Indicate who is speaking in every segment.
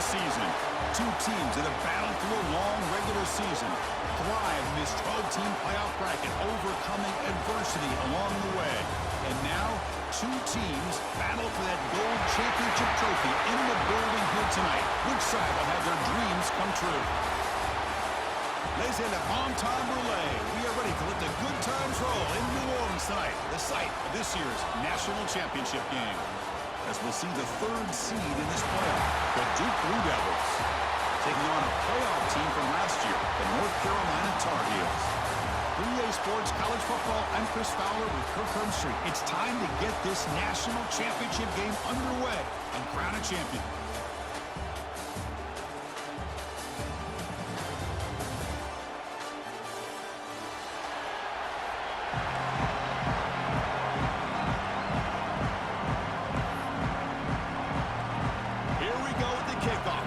Speaker 1: season. Two teams that have battled through a long regular season, thrive in this 12-team playoff bracket, overcoming adversity along the way. And now, two teams battle for that gold championship trophy in the building here tonight. Which side will have their dreams come true? Ladies and gentlemen, bon time relay. We are ready to let the good times roll in New Orleans tonight, the site of this year's national championship game. As we'll see the third seed in this playoff, the Duke Blue Devils, taking on a playoff team from last year, the North Carolina Tar Heels. 3A Sports College Football, I'm Chris Fowler with Kirk Herbstreit. It's time to get this national championship game underway and crown a champion.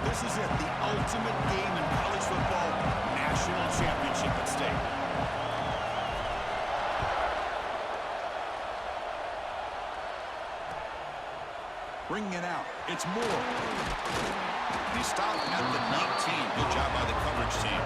Speaker 1: This is it, the ultimate game in college football, national championship at stake. Bringing it out, it's Moore. He stopped at the 19. Good job by the coverage team.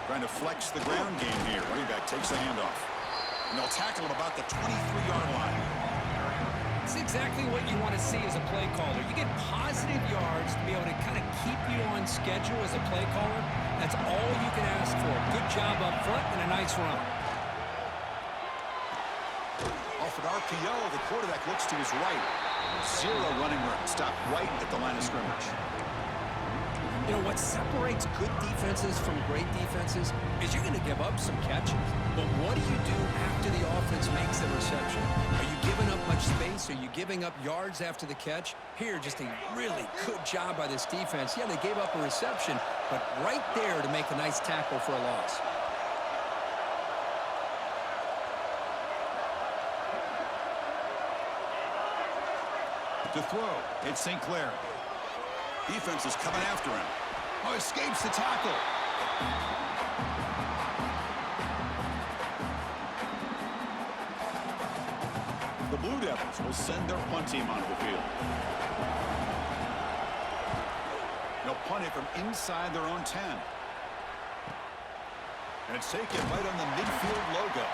Speaker 1: Trying to flex the ground game here. Running back takes the handoff. And they'll tackle him about the 23-yard line.
Speaker 2: It's exactly what you want to see as a play caller. You get positive yards to be able to kind of keep you on schedule as a play caller. That's all you can ask for. Good job up front and a nice run.
Speaker 1: Off an RPO, the quarterback looks to his right. Zero running room. Stopped right at the line of scrimmage.
Speaker 2: You know, what separates good defenses from great defenses is you're going to give up some catches. But what do you do after the offense makes the reception? Are you giving up much space? Are you giving up yards after the catch? Here, just a really good job by this defense. Yeah, they gave up a reception, but right there to make a nice tackle for a loss.
Speaker 1: To throw, it's St. Clair. Defense is coming after him. Oh, escapes the tackle. The Blue Devils will send their punt team onto the field. They'll punt it from inside their own 10. And it's taken right on the midfield logo.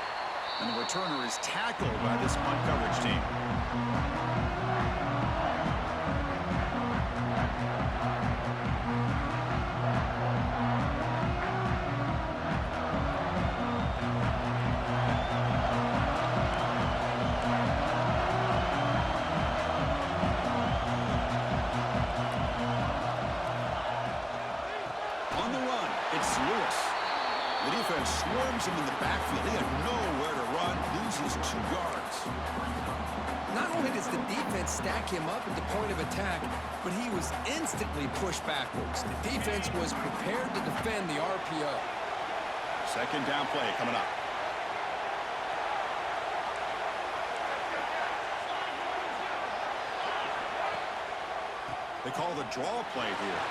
Speaker 1: And the returner is tackled by this punt coverage team. Swarms him in the backfield. He had nowhere to run, loses 2 yards.
Speaker 2: Not only does the defense stack him up at the point of attack, but he was instantly pushed backwards. The defense was prepared to defend the RPO.
Speaker 1: Second down play coming up. They call the draw play here.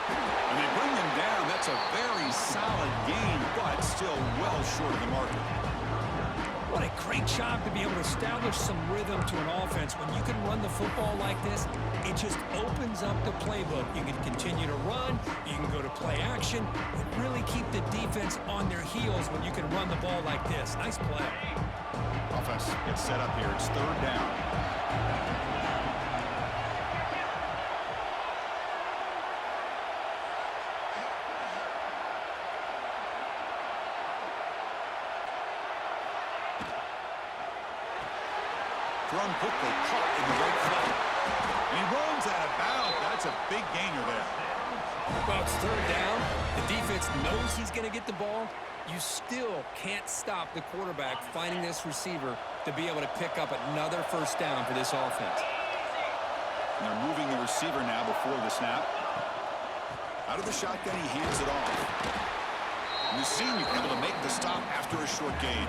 Speaker 1: And they bring him down. That's a very solid gain, but still well short of the marker.
Speaker 2: What a great job to be able to establish some rhythm to an offense. When you can run the football like this, it just opens up the playbook. You can continue to run. You can go to play action. And really keep the defense on their heels when you can run the ball like this. Nice play.
Speaker 1: Offense gets set up here. It's third down. Run quickly, caught in the right foot. And he runs out of bounds. That's a big gainer there.
Speaker 2: Well, it's third down. The defense knows he's going to get the ball. You still can't stop the quarterback finding this receiver to be able to pick up another first down for this offense.
Speaker 1: And they're moving the receiver now before the snap. Out of the shotgun, he hands it off. And the senior able to make the stop after a short gain.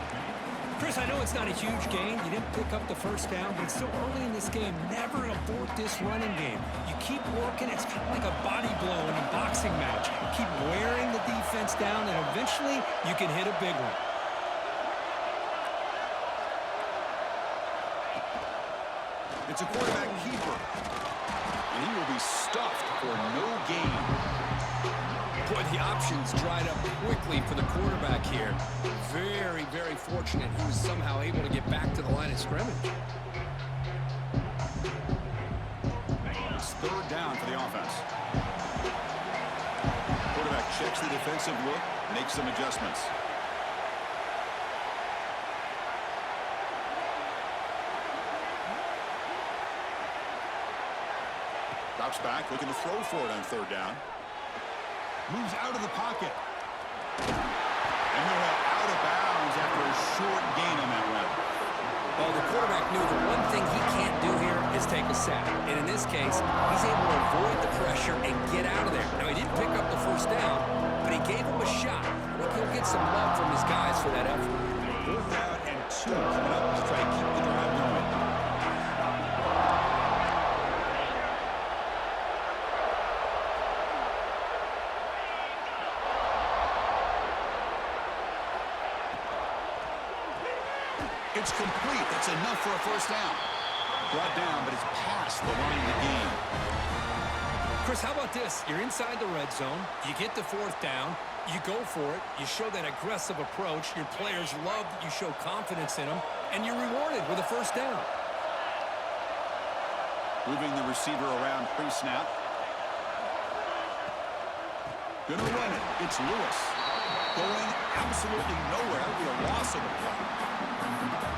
Speaker 2: Chris, I know it's not a huge gain. You didn't pick up the first down, but it's still early in this game. Never abort this running game. You keep working. It's kind of like a body blow boxing match. Keep wearing the defense down, and eventually you can hit a big one.
Speaker 1: It's a quarterback keeper. And he will be stuffed for no gain.
Speaker 2: Boy, the options dried up quickly for the quarterback here. Very, very fortunate he was somehow able to get back to the line of scrimmage.
Speaker 1: It's third down for the offense. Quarterback checks the defensive look, makes some adjustments. Drops back, looking to throw for it on third down. Moves out of the pocket. And they're out of bounds after a short gain on that run.
Speaker 2: Well, the quarterback knew the one thing he can't do here is take a sack. And in this case, he's able to avoid the pressure and get out of there. Now, he didn't pick up the first down, but he gave him a shot. Look, he'll get some love from his guys for that effort.
Speaker 1: Fourth down and 2 coming up to try to keep the drive going. It's complete. That's enough for a first down. Brought down, but it's past the line of the game.
Speaker 2: Chris, how about this? You're inside the red zone. You get the fourth down. You go for it. You show that aggressive approach. Your players love that you show confidence in them. And you're rewarded with a first down.
Speaker 1: Moving the receiver around pre-snap. Gonna run it. It's Lewis. Going absolutely nowhere. That would be a loss of the play.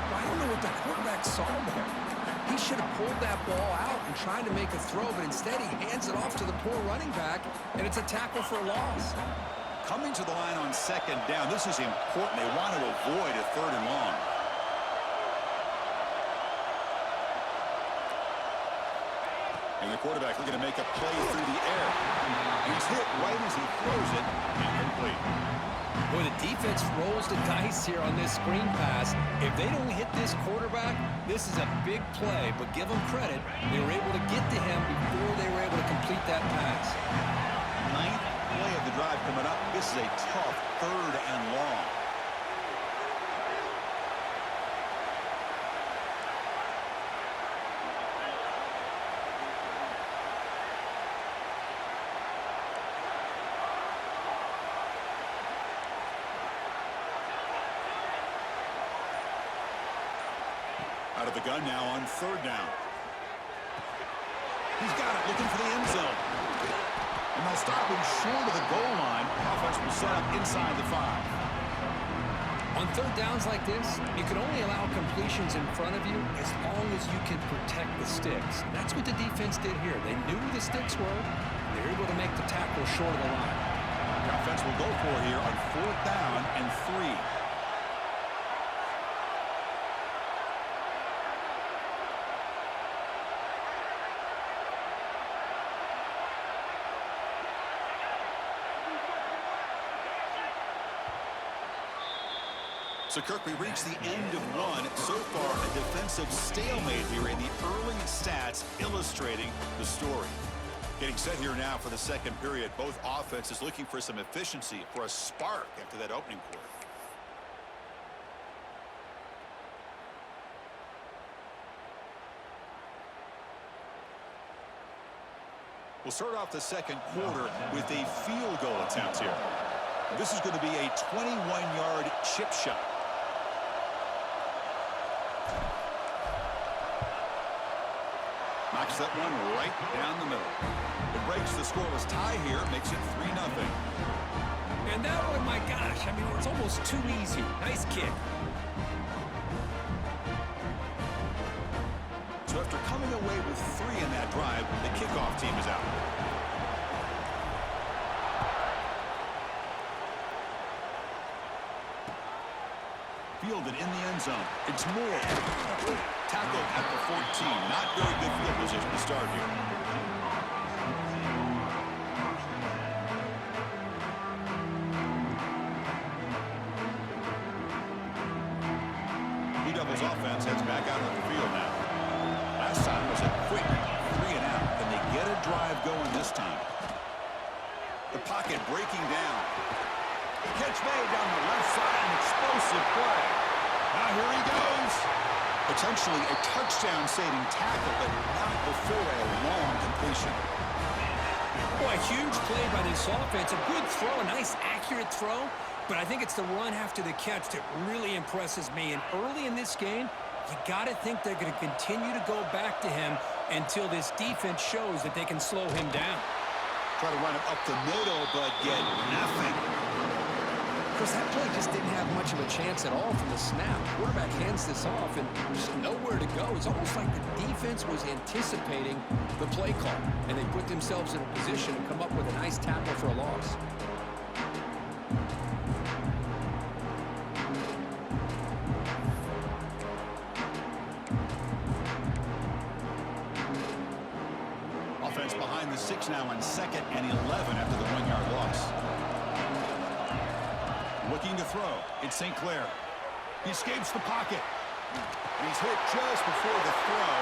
Speaker 2: I don't know what the quarterback saw there. He should have pulled that ball out and tried to make a throw, but instead he hands it off to the poor running back, and it's a tackle for a loss.
Speaker 1: Coming to the line on second down, this is important. They want to avoid a third and long. And the quarterback looking to make a play through the air. He's hit right as he throws it. Incomplete.
Speaker 2: Boy, the defense rolls the dice here on this screen pass. If they don't hit this quarterback, this is a big play. But give them credit, they were able to get to him before they were able to complete that pass.
Speaker 1: Ninth play of the drive coming up. This is a tough third and long. Out of the gun now on third down. He's got it, looking for the end zone. And they'll stop him short of the goal line. Offense will set up inside the 5.
Speaker 2: On third downs like this, you can only allow completions in front of you as long as you can protect the sticks. That's what the defense did here. They knew where the sticks were. They were able to make the tackle short of the line.
Speaker 1: The offense will go for it here on fourth down and 3. So, Kirk, we reached the end of one. So far, a defensive stalemate here in the early stats illustrating the story. Getting set here now for the second period. Both offenses looking for some efficiency, for a spark after that opening quarter. We'll start off the second quarter with a field goal attempt here. This is going to be a 21-yard chip shot. Knocks that one right down the middle. It breaks the scoreless tie here, makes it 3-0.
Speaker 2: And that one, my gosh, I mean, it's almost too easy. Nice kick.
Speaker 1: So after coming away with 3 in that drive, the kickoff team is out. Fielded in the end zone. It's Moore. Tackled at the 14. Not very good field position to start here. Blue Devils offense heads back out on the field now. Last time was a quick 3 and out. Can they get a drive going this time? The pocket breaking down. Catch made down the left side, an explosive play. Now here he goes. Potentially a touchdown-saving tackle, but not before a long completion.
Speaker 2: Boy, a huge play by this offense. A good throw, a nice accurate throw. But I think it's the run after the catch that really impresses me. And early in this game, you got to think they're going to continue to go back to him until this defense shows that they can slow him down.
Speaker 1: Try to run it up the middle, but get nothing.
Speaker 2: Because that play just didn't have much of a chance at all from the snap. Quarterback hands this off and just nowhere to go. It's almost like the defense was anticipating the play call, and they put themselves in a position to come up with a nice tackle for a loss.
Speaker 1: Offense behind the 6 now on 2nd and 11 after the 1-yard loss. Looking to throw. It's St. Clair. He escapes the pocket. He's hit just before the throw.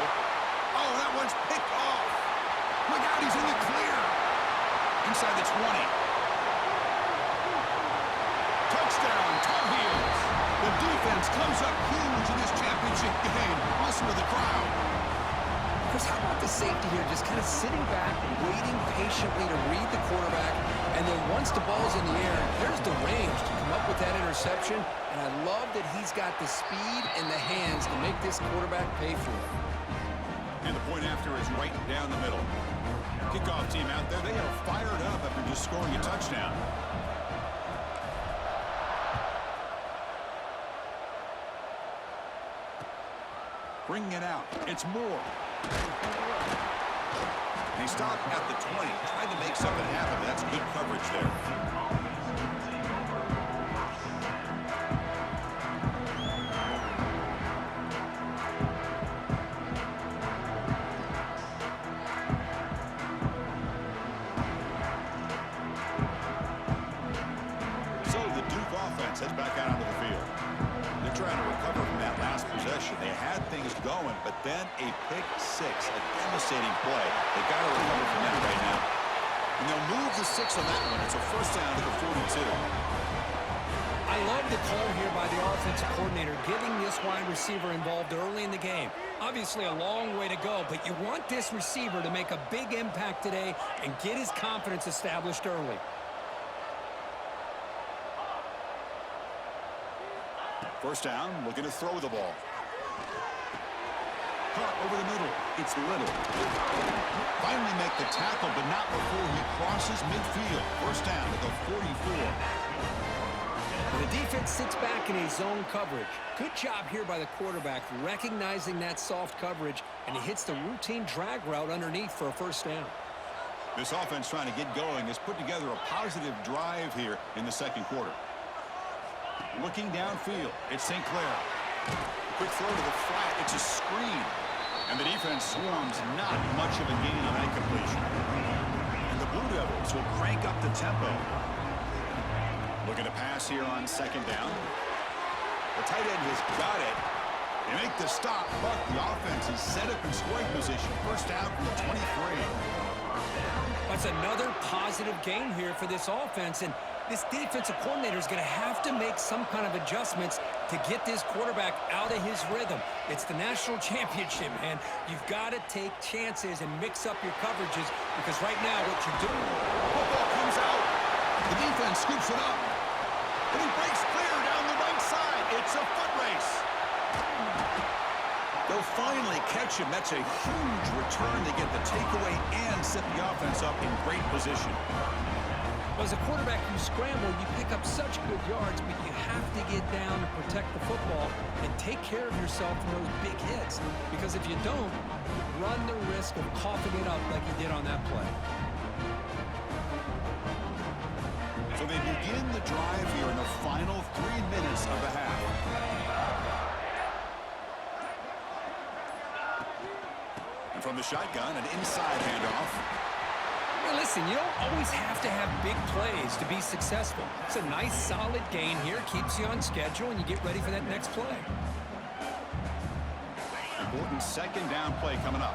Speaker 1: Oh, that one's picked off. Look out, he's in the clear. Inside the 20. Touchdown, Tar Heels. The defense comes up huge in this championship game. Listen to the crowd.
Speaker 2: Chris, how about the safety here, just kind of sitting back, waiting patiently to read the quarterback, and then once the ball's in the air, there's the range to come up with that interception, and I love that he's got the speed and the hands to make this quarterback pay for it.
Speaker 1: And the point after is right down the middle. Kickoff team out there, they are fired up after just scoring a touchdown. Bringing it out, it's Moore. And he stopped at the 20, trying to make something happen, but that's good coverage there. So the Duke offense heads back out onto the field. They're trying to recover from that last possession. They had things going, but then a pick six, a devastating play. They got to recover from that right now. And they'll move the 6 on that one. It's a first down to the 42.
Speaker 2: I love the call here by the offensive coordinator, getting this wide receiver involved early in the game. Obviously a long way to go, but you want this receiver to make a big impact today and get his confidence established early.
Speaker 1: First down, looking to throw the ball. Caught over the middle. It's Little. Finally make the tackle, but not before he crosses midfield. First down at the 44.
Speaker 2: The defense sits back in a zone coverage. Good job here by the quarterback, recognizing that soft coverage, and he hits the routine drag route underneath for a first down.
Speaker 1: This offense trying to get going has put together a positive drive here in the second quarter. Looking downfield, it's St. Clair. Quick throw to the flat, it's a screen. And the defense swarms, not much of a gain on that completion. And the Blue Devils will crank up the tempo. Looking to pass here on second down. The tight end has got it. They make the stop, but the offense is set up in scoring position. First down from the 23.
Speaker 2: That's another positive game here for this offense, and this defensive coordinator is going to have to make some kind of adjustments to get this quarterback out of his rhythm. It's the national championship, man. You've got to take chances and mix up your coverages, because right now what you're doing...
Speaker 1: Football comes out. The defense scoops it up. And he breaks clear down the right side. It's a foot race. They'll finally catch him. That's a huge return to get the takeaway and set the offense up in great position.
Speaker 2: As a quarterback, you scramble, you pick up such good yards, but you have to get down and protect the football and take care of yourself in those big hits. Because if you don't, you run the risk of coughing it up like you did on that play.
Speaker 1: So they begin the drive here in the final 3 minutes of the half. And from the shotgun, an inside handoff.
Speaker 2: Hey, listen, you don't always have to have big plays to be successful. It's a nice, solid gain here, keeps you on schedule, and you get ready for that next play.
Speaker 1: Important second down play coming up.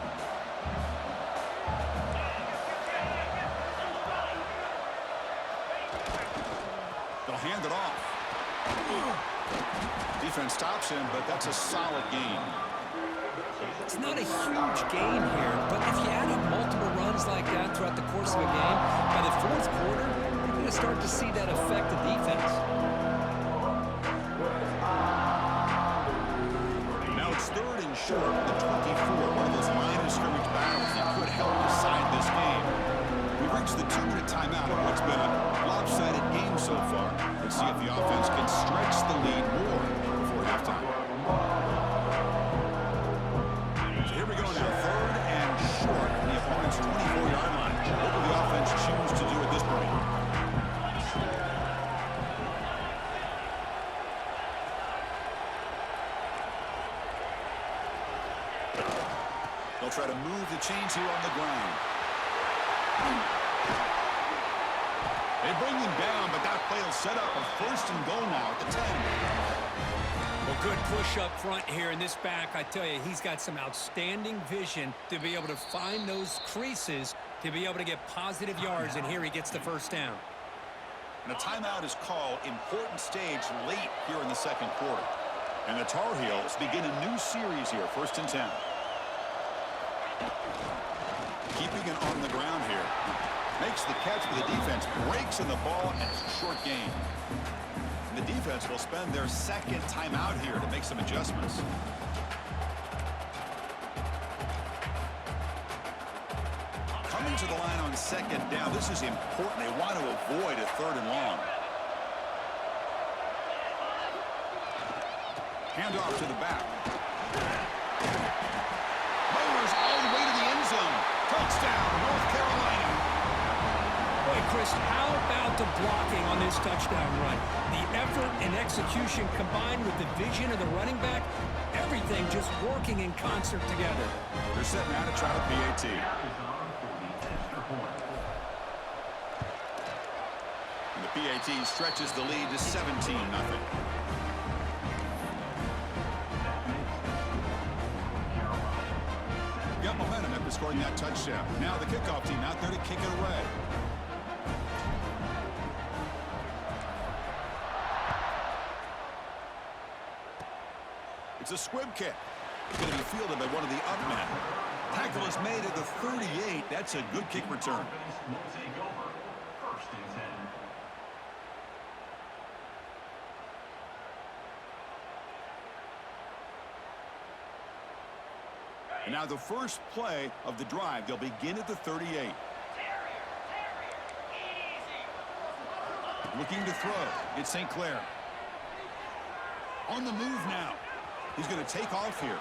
Speaker 1: hand it off. Defense stops him, but that's a solid gain.
Speaker 2: It's not a huge gain here, but if you add up multiple runs like that throughout the course of a game, by the fourth quarter, you're going to start to see that affect the defense.
Speaker 1: Now it's 3rd and short at the 24. One of those line of scrimmage battles that could help decide this game. We've reached the 2-minute timeout of what's been a lopsided game so far. Let's see if the offense can stretch the lead more before halftime. So here we go now, 3rd and short from the opponent's 24-yard line. What will the offense choose to do at this point? They'll try to move the chains here on the ground. They bring him down, but that play will set up a 1st and goal now at the 10.
Speaker 2: Well, good push up front here in this back. I tell you, he's got some outstanding vision to be able to find those creases to be able to get positive yards, and here he gets the 1st down.
Speaker 1: And a timeout is called. Important stage late here in the 2nd quarter. And the Tar Heels begin a new series here, 1st and 10. Keeping it on the ground here. Makes the catch for the defense. Breaks in the ball, and it's a short gain. And the defense will spend their 2nd timeout here to make some adjustments. Coming to the line on 2nd down. This is important. They want to avoid a 3rd and long. Hand off to the back. Mowers all the way to the end zone. Touchdown, North Carolina.
Speaker 2: Boy, Chris, how about the blocking on this touchdown run? The effort and execution combined with the vision of the running back, everything just working in concert together.
Speaker 1: They're setting out to try the PAT. And the PAT stretches the lead to 17-0. Got momentum after scoring that touchdown. Now the kickoff team out there to kick it away. It's a squib kick. It's going to be fielded by one of the up men. Tackle is made at the 38. That's a good kick return. And now the first play of the drive. They'll begin at the 38. Looking to throw. It's St. Clair. On the move now. He's going to take off here.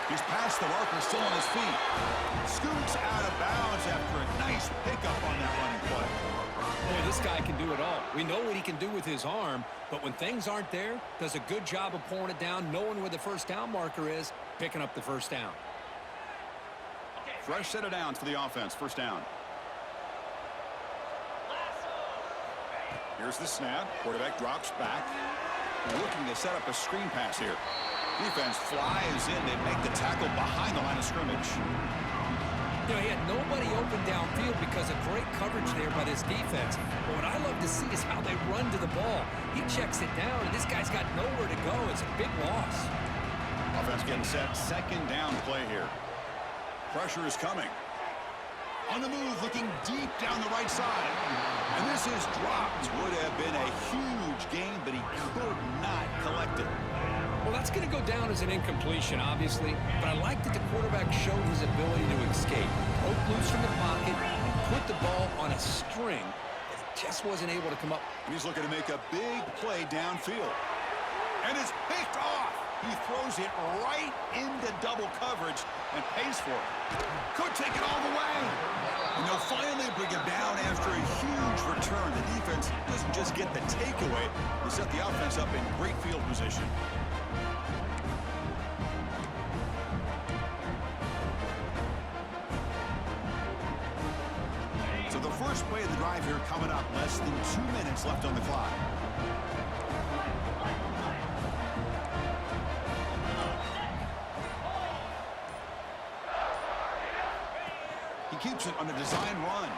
Speaker 1: He's past the marker, still on his feet. Scoots out of bounds after a nice pickup on that running play.
Speaker 2: Boy, this guy can do it all. We know what he can do with his arm, but when things aren't there, does a good job of pulling it down, knowing where the 1st down marker is, picking up the 1st down.
Speaker 1: Fresh set of downs for the offense. 1st down. Here's the snap. Quarterback drops back. Looking to set up a screen pass here. Defense flies in. They make the tackle behind the line of scrimmage.
Speaker 2: You know, he had nobody open downfield because of great coverage there by this defense. But what I love to see is how they run to the ball. He checks it down, and this guy's got nowhere to go. It's a big loss.
Speaker 1: Offense getting set. 2nd down play here. Pressure is coming. On the move, looking deep down the right side. And this is dropped. Would have been a huge gain, but he could not collect it.
Speaker 2: Well, that's going to go down as an incompletion, obviously. But I like that the quarterback showed his ability to escape. Broke loose from the pocket and put the ball on a string. But he just wasn't able to come up.
Speaker 1: And he's looking to make a big play downfield. And it's picked off. He throws it right into double coverage and pays for it. Could take it all the way. And they'll finally bring him down after a huge return. The defense doesn't just get the takeaway. They set the offense up in great field position. So the first play of the drive here coming up. Less than 2 minutes left on the clock. Keeps it on a design run.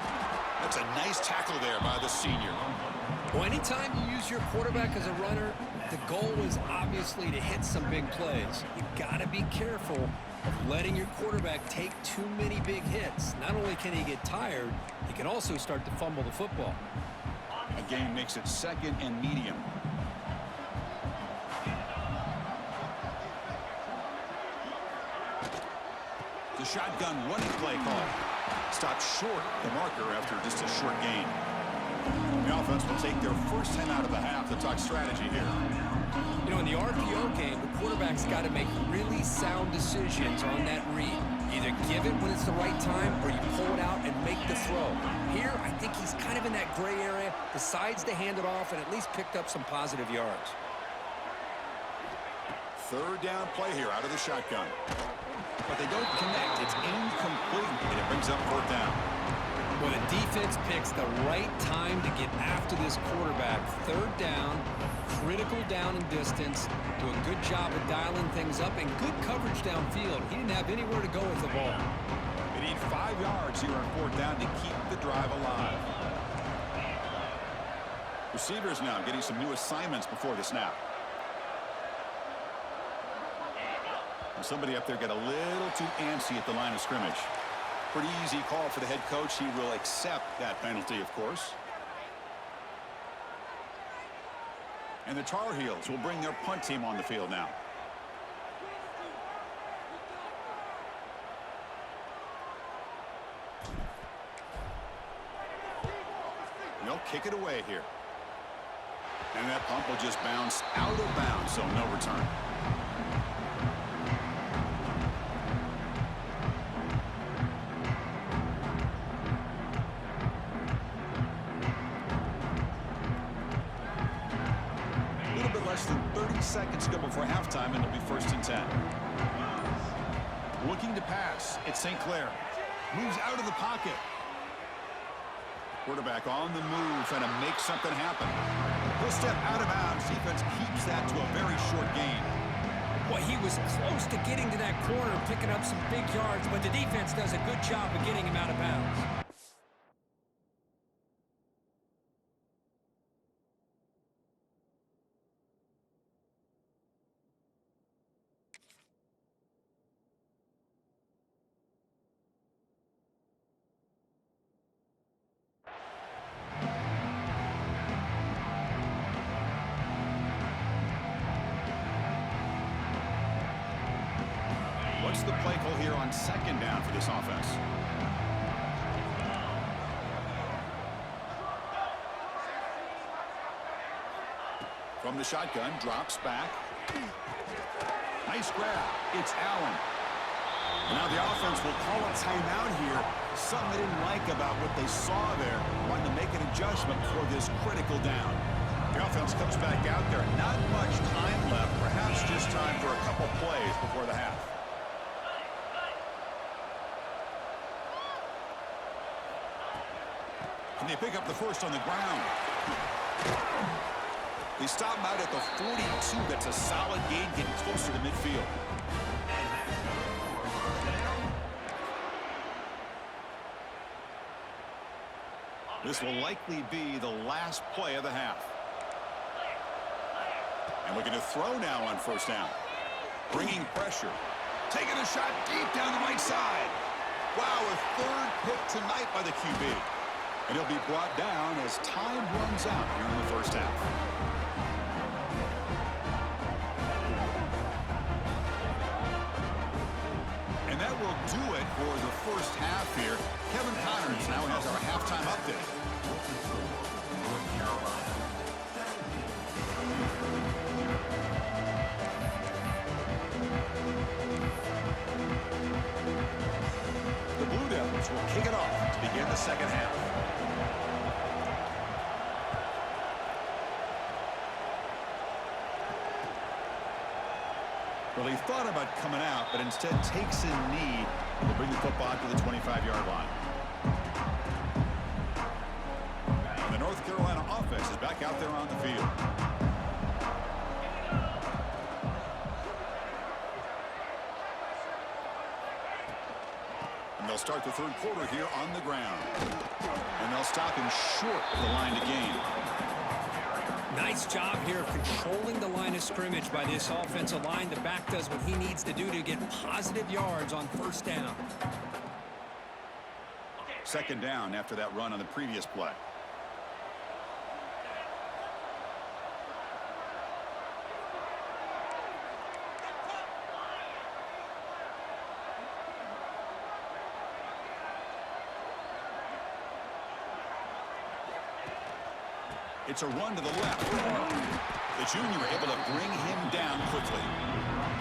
Speaker 1: That's a nice tackle there by the senior.
Speaker 2: Well, anytime you use your quarterback as a runner, the goal is obviously to hit some big plays. You got to be careful of letting your quarterback take too many big hits. Not only can he get tired, he can also start to fumble the football.
Speaker 1: A gain makes it 2nd and medium. The shotgun running play call. Stopped short the marker after just a short gain. The offense will take their first 10 out of the half to talk strategy here.
Speaker 2: You know, in the RPO game, the quarterback's got to make really sound decisions on that read. Either give it when it's the right time or you pull it out and make the throw. Here, I think he's kind of in that gray area, decides to hand it off and at least picked up some positive yards.
Speaker 1: 3rd down play here out of the shotgun. But they don't connect. It's incomplete, and it brings up 4th down.
Speaker 2: Well, the defense picks the right time to get after this quarterback. 3rd down, critical down and distance. Do a good job of dialing things up and good coverage downfield. He didn't have anywhere to go with the ball.
Speaker 1: They need 5 yards here on 4th down to keep the drive alive. Receivers now getting some new assignments before the snap. And somebody up there got a little too antsy at the line of scrimmage. Pretty easy call for the head coach. He will accept that penalty, of course. And the Tar Heels will bring their punt team on the field now. And they'll kick it away here. And that punt will just bounce out of bounds, so no return. Less than 30 seconds to go before halftime, and it'll be 1st and 10. Looking to pass. It's St. Clair. Moves out of the pocket. Quarterback on the move, trying to make something happen. He'll step out of bounds. Defense keeps that to a very short gain.
Speaker 2: Well, he was close to getting to that corner, picking up some big yards, but the defense does a good job of getting him out of bounds.
Speaker 1: What's the play call here on 2nd down for this offense? From the shotgun, drops back. Nice grab. It's Allen. And now the offense will call a timeout here. Something they didn't like about what they saw there. Wanting to make an adjustment for this critical down. The offense comes back out there. Not much time left. Perhaps just time for a couple plays before the half. And they pick up the first on the ground. They stop him out at the 42. That's a solid gain, getting closer to midfield. This will likely be the last play of the half. And looking to throw now on 1st down. Bringing pressure. Taking a shot deep down the right side. Wow, a 3rd pick tonight by the QB. And he'll be brought down as time runs out here in the 1st half. And that will do it for the 1st half here. Kevin Connors now has our halftime update. The Blue Devils will kick it off to begin the 2nd half. Well, he thought about coming out, but instead takes a knee and will bring the football to the 25-yard line. And the North Carolina offense is back out there on the field. And they'll start start the third quarter here on the ground. And they'll stop him short of the line to gain.
Speaker 2: Nice job here of controlling the line of scrimmage by this offensive line. The back does what he needs to do to get positive yards on first down.
Speaker 1: Second down after that run on the previous play. It's a run to the left. The junior able to bring him down quickly.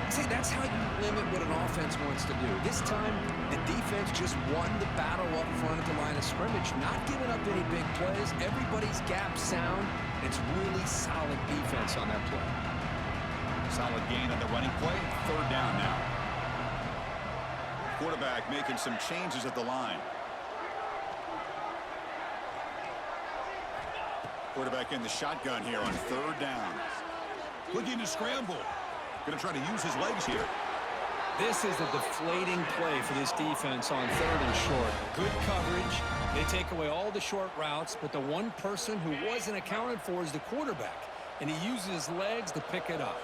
Speaker 2: See, that's how you limit what an offense wants to do. This time, the defense just won the battle up front at the line of scrimmage, not giving up any big plays. Everybody's gap sound. It's really solid defense on that play.
Speaker 1: Solid gain on the running play. Third down now. Quarterback making some changes at the line. Quarterback in the shotgun here on third down. Looking to scramble. Going to try to use his legs here.
Speaker 2: This is a deflating play for this defense on third and short. Good coverage. They take away all the short routes, but the one person who wasn't accounted for is the quarterback, and he uses his legs to pick it up.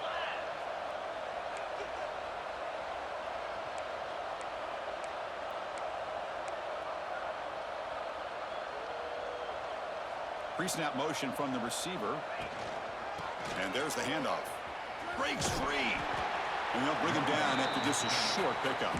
Speaker 1: Pre-snap motion from the receiver. And there's the handoff. Breaks free. And they'll bring him down after just a short pickup.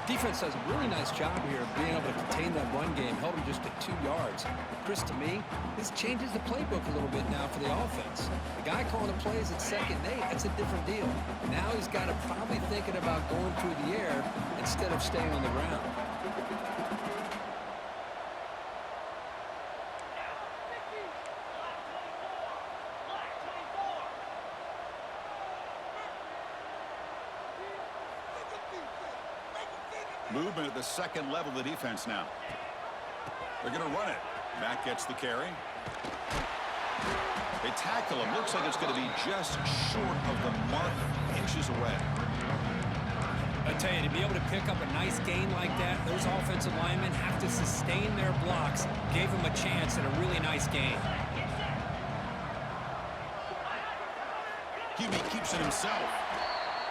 Speaker 2: Defense does a really nice job here of being able to contain that run game. Held him just at 2 yards. Chris, to me, this changes the playbook a little bit now for the offense. The guy calling the plays at 2nd and 8, that's a different deal. Now he's got to probably thinking about going through the air instead of staying on the ground.
Speaker 1: Movement at the second level of the defense now. They're going to run it. Matt gets the carry. They tackle him. Looks like it's going to be just short of the mark, inches away.
Speaker 2: I tell you, to be able to pick up a nice gain like that, those offensive linemen have to sustain their blocks. Gave him a chance at a really nice gain.
Speaker 1: He keeps it himself.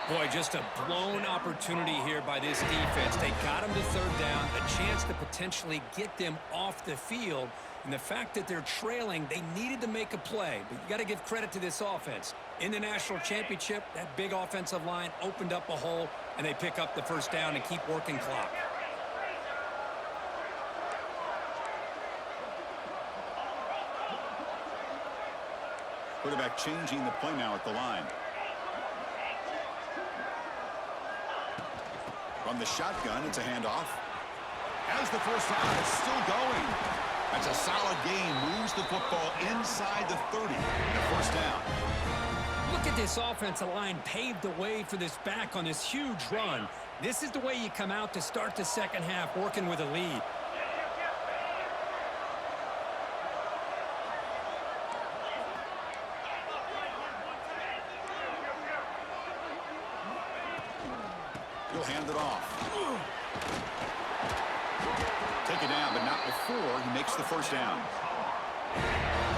Speaker 2: Boy, just a blown opportunity here by this defense. They got him to third down, a chance to potentially get them off the field. And the fact that they're trailing, they needed to make a play. But you got to give credit to this offense. In the national championship, that big offensive line opened up a hole, and they pick up the first down and keep working clock.
Speaker 1: Quarterback changing the play now at the line. From the shotgun, it's a handoff. Has the first down, it's still going. That's a solid gain. Moves the football inside the 30 and a first down.
Speaker 2: Look at this offensive line paved the way for this back on this huge run. This is the way you come out to start the second half, working with a lead.
Speaker 1: He'll hand it off. Take it down, but not before he makes the first down.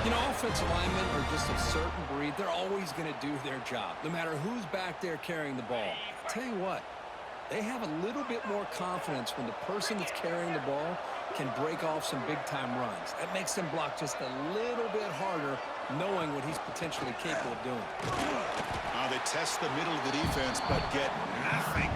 Speaker 2: You know, offensive linemen are just a certain breed. They're always going to do their job, no matter who's back there carrying the ball. I'll tell you what, they have a little bit more confidence when the person that's carrying the ball can break off some big-time runs. That makes them block just a little bit harder, knowing what he's potentially capable of doing.
Speaker 1: They test the middle of the defense, but get nothing.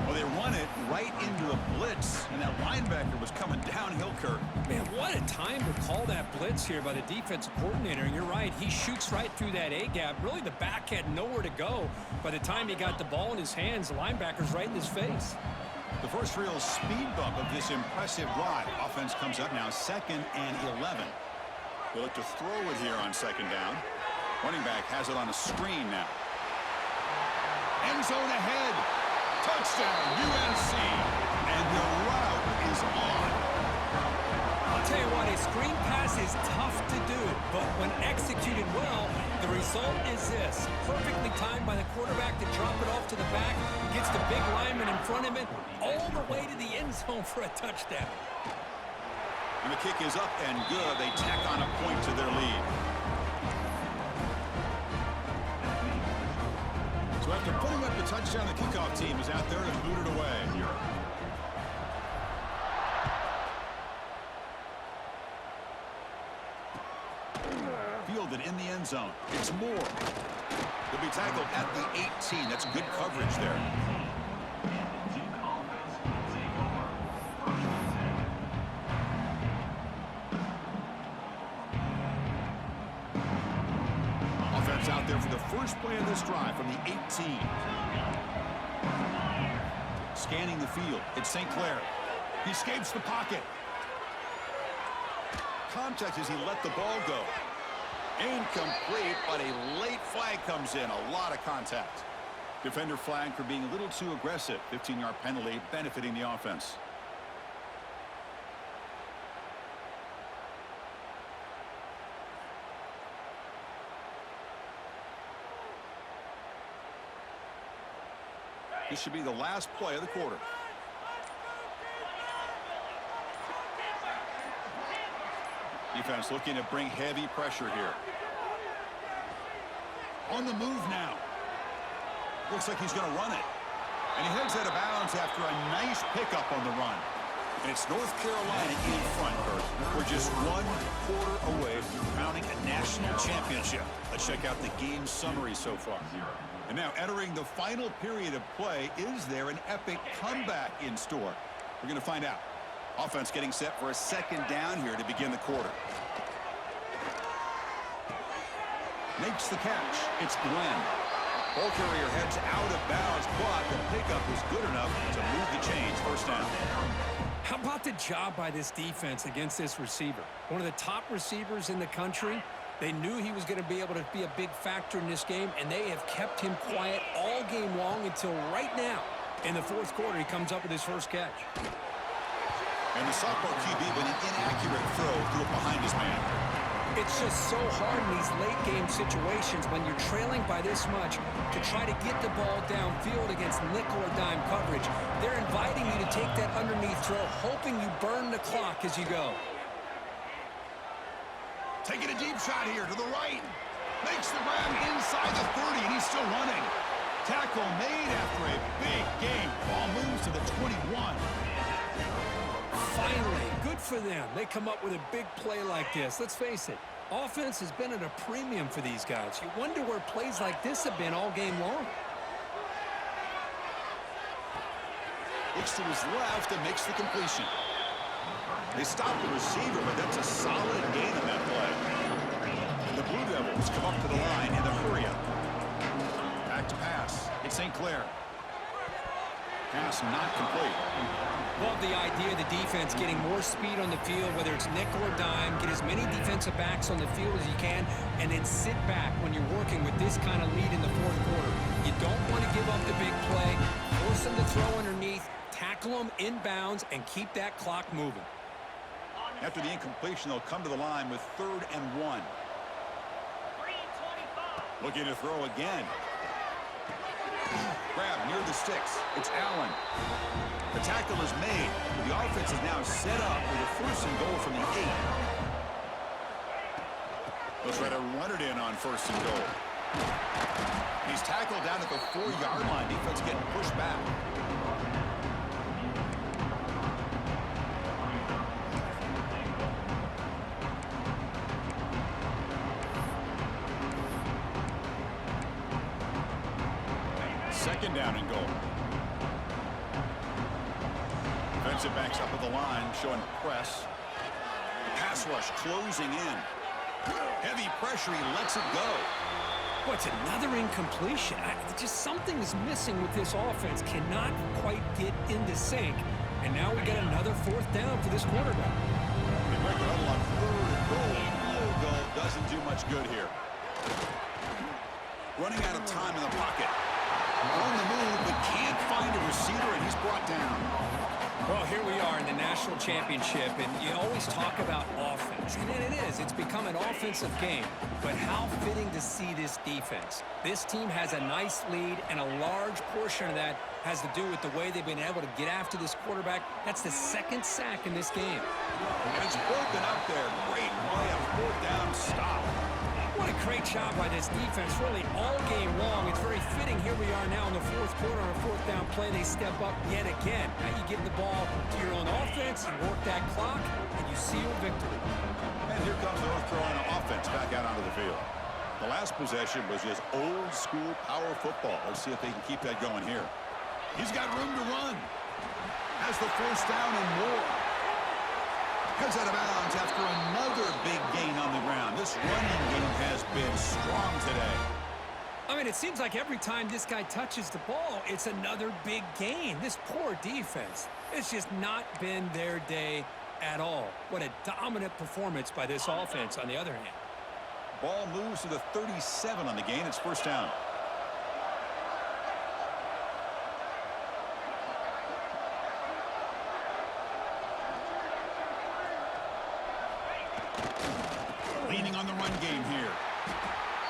Speaker 1: Well, they run it right into a blitz, and that linebacker was coming downhill, Kirk.
Speaker 2: Man, what a time to call that blitz here by the defensive coordinator. And you're right, he shoots right through that A-gap. Really, the back had nowhere to go. By the time he got the ball in his hands, the linebacker's right in his face.
Speaker 1: The first real speed bump of this impressive drive. Offense comes up now 2nd and 11. We'll look to throw it here on 2nd down. Running back has it on a screen now. End zone ahead. Touchdown, UNC. And the route is on.
Speaker 2: I'll tell you what, a screen pass is tough to do, but when executed well, the result is this. Perfectly timed by the quarterback to drop it off to the back, gets the big lineman in front of it, all all the way to the end zone for a touchdown.
Speaker 1: And the kick is up and good. They tack on a point to their lead. So after putting up the touchdown, the kickoff team is out there to boot it away. Fielded in the end zone. It's Moore. He'll be tackled at the 18. That's good coverage there. Offense out there for the first play of this drive from the 18. Scanning the field. It's St. Clair. He escapes the pocket. Contact as he let the ball go. Incomplete, but a late flag comes in. A lot of contact. Defender flag for being a little too aggressive. 15-yard penalty benefiting the offense. This should be the last play of the quarter. Defense looking to bring heavy pressure here. On the move now. Looks like he's going to run it. And he heads out of bounds after a nice pickup on the run. And it's North Carolina in front, Kurt. We're just 1 quarter away from crowning a national championship. Let's check out the game summary so far. And now entering the final period of play, is there an epic comeback in store? We're going to find out. Offense getting set for a second down here to begin the quarter. Makes the catch. It's Glenn. Ball carrier heads out of bounds, but the pickup was good enough to move the chains. First down.
Speaker 2: How about the job by this defense against this receiver? One of the top receivers in the country. They knew he was going to be able to be a big factor in this game, and they have kept him quiet all game long until right now. In the fourth quarter, he comes up with his first catch.
Speaker 1: And the sophomore QB with an inaccurate throw threw it behind his man.
Speaker 2: It's just so hard in these late-game situations when you're trailing by this much to try to get the ball downfield against nickel or dime coverage. They're inviting you to take that underneath throw, hoping you burn the clock as you go.
Speaker 1: Taking a deep shot here to the right. Makes the grab inside the 30, and he's still running. Tackle made after a big game. Ball moves to the 21.
Speaker 2: Finally, good for them. They come up with a big play like this. Let's face it, offense has been at a premium for these guys. You wonder where plays like this have been all game long.
Speaker 1: Looks to his left and makes the completion. They stop the receiver, but that's a solid gain on that play. The Blue Devils come up to the line in the hurry-up. Back to pass. It's St. Clair. Pass not complete.
Speaker 2: Love the idea of the defense getting more speed on the field, whether it's nickel or dime, get as many defensive backs on the field as you can, and then sit back when you're working with this kind of lead in the fourth quarter. You don't want to give up the big play, force them to throw underneath, tackle them inbounds, and keep that clock moving.
Speaker 1: After the incompletion, they'll come to the line with 3rd and 1. Looking to throw again. Grab near the sticks. It's Allen. The tackle is made. The offense is now set up with a 1st and goal from the 8. They'll try to run it in on 1st and goal. He's tackled down at the 4-yard line. Defense getting pushed back. Second down and goal. Defensive backs up at the line, showing press. Pass rush closing in. Heavy pressure, he lets it go.
Speaker 2: What's another incompletion? Just something is missing with this offense. Cannot quite get into sync. And now we get another 4th down for this quarterback.
Speaker 1: They break it up on 3rd and goal. Field goal doesn't do much good here. Running out of time in the pocket. On the move, but can't find a receiver, and he's brought down.
Speaker 2: Well, here we are in the national championship, and you always talk about offense. And it is. It's become an offensive game. But how fitting to see this defense. This team has a nice lead, and a large portion of that has to do with the way they've been able to get after this quarterback. That's the second sack in this game.
Speaker 1: It's broken up there. Great play, a fourth down stop.
Speaker 2: What a great job by this defense, really all game long. It's very fitting. Here we are now in the fourth quarter on a fourth down play. They step up yet again. Now you give the ball to your own offense, you work that clock, and you seal victory.
Speaker 1: And here comes the North Carolina offense back out onto the field. The last possession was just old school power football. Let's see if they can keep that going here. He's got room to run. Has the first down and more. Heads out of bounds after another big gain on the ground. This running game has been strong today.
Speaker 2: I mean, it seems like every time this guy touches the ball, it's another big gain. This poor defense, it's just not been their day at all. What a dominant performance by this offense on the other hand.
Speaker 1: Ball moves to the 37 on the gain. It's first down. Leaning on the run game here.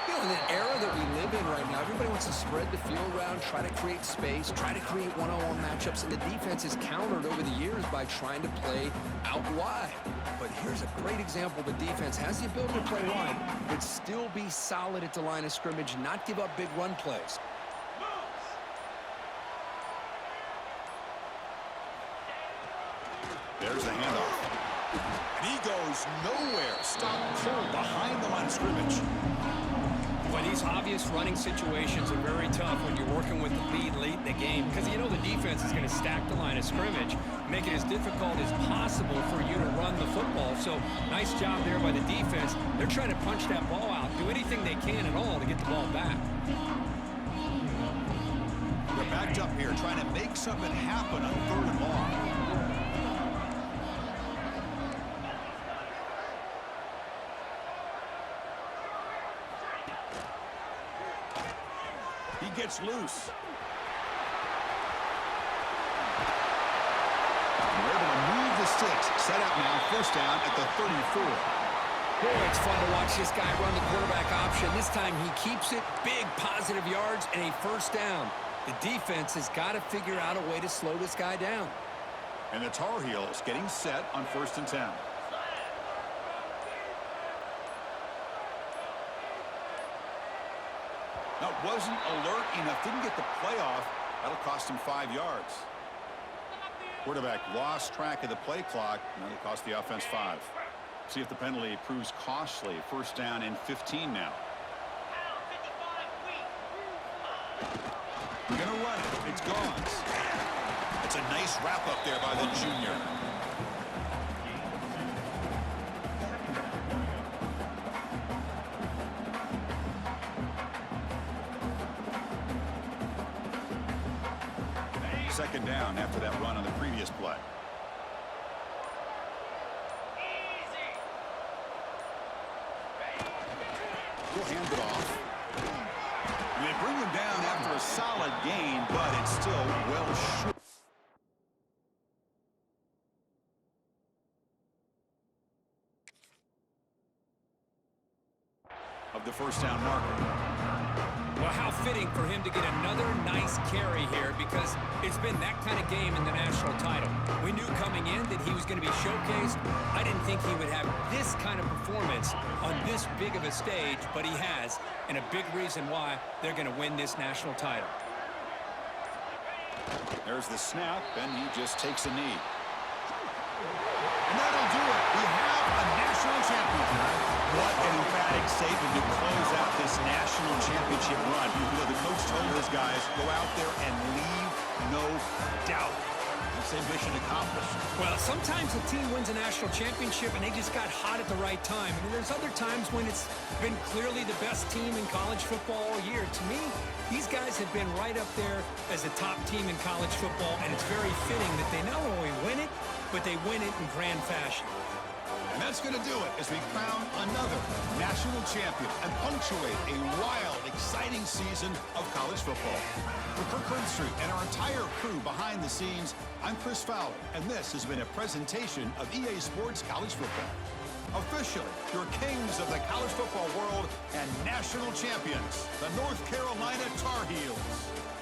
Speaker 2: You know, in the era that we live in right now, everybody wants to spread the field around, try to create space, try to create one-on-one matchups, and the defense is countered over the years by trying to play out wide. But here's a great example. The defense has the ability to play wide, but still be solid at the line of scrimmage, not give up big run plays.
Speaker 1: There's the handoff. And he goes nowhere. Stop pull behind the line of scrimmage.
Speaker 2: Well, these obvious running situations are very tough when you're working with the lead late in the game because you know the defense is going to stack the line of scrimmage, make it as difficult as possible for you to run the football. So nice job there by the defense. They're trying to punch that ball out, do anything they can at all to get the ball back.
Speaker 1: They're backed up here trying to make something happen on third and long. He gets loose. They're able to move the sticks. Set up now, first down at the 34.
Speaker 2: Boy, it's fun to watch this guy run the quarterback option. This time he keeps it, big positive yards, and a first down. The defense has got to figure out a way to slow this guy down.
Speaker 1: And the Tar Heels getting set on first and 10. Now, wasn't alert enough, didn't get the play off. That'll cost him 5 yards. Quarterback lost track of the play clock, and that'll cost the offense 5. See if the penalty proves costly. First down and 15 now. We're going to run it. It's gone. It's a nice wrap up there by the junior. Second down after that run on the previous play. He'll hand it off. They bring him down after a solid gain, but it's still well short of the first down marker.
Speaker 2: Well, how fitting for him to get another nice carry here because it's been that kind of game in the national title. We knew coming in that he was going to be showcased. I didn't think he would have this kind of performance on this big of a stage, but he has, and a big reason why they're going to win this national title.
Speaker 1: There's the snap, and he just takes a knee. And that'll do it. We have a national champion. What an emphatic statement to close out this national championship run. You know, the coach told his guys, go out there and leave no doubt. He said mission accomplished.
Speaker 2: Well, sometimes a team wins a national championship and they just got hot at the right time. And there's other times when it's been clearly the best team in college football all year. To me, these guys have been right up there as a top team in college football, and it's very fitting that they not only win it, but they win it in grand fashion.
Speaker 1: And that's going to do it as we crown another national champion and punctuate a wild, exciting season of college football. For Kirk Herbstreit and our entire crew behind the scenes, I'm Chris Fowler, and this has been a presentation of EA Sports College Football. Officially, your kings of the college football world and national champions, the North Carolina Tar Heels.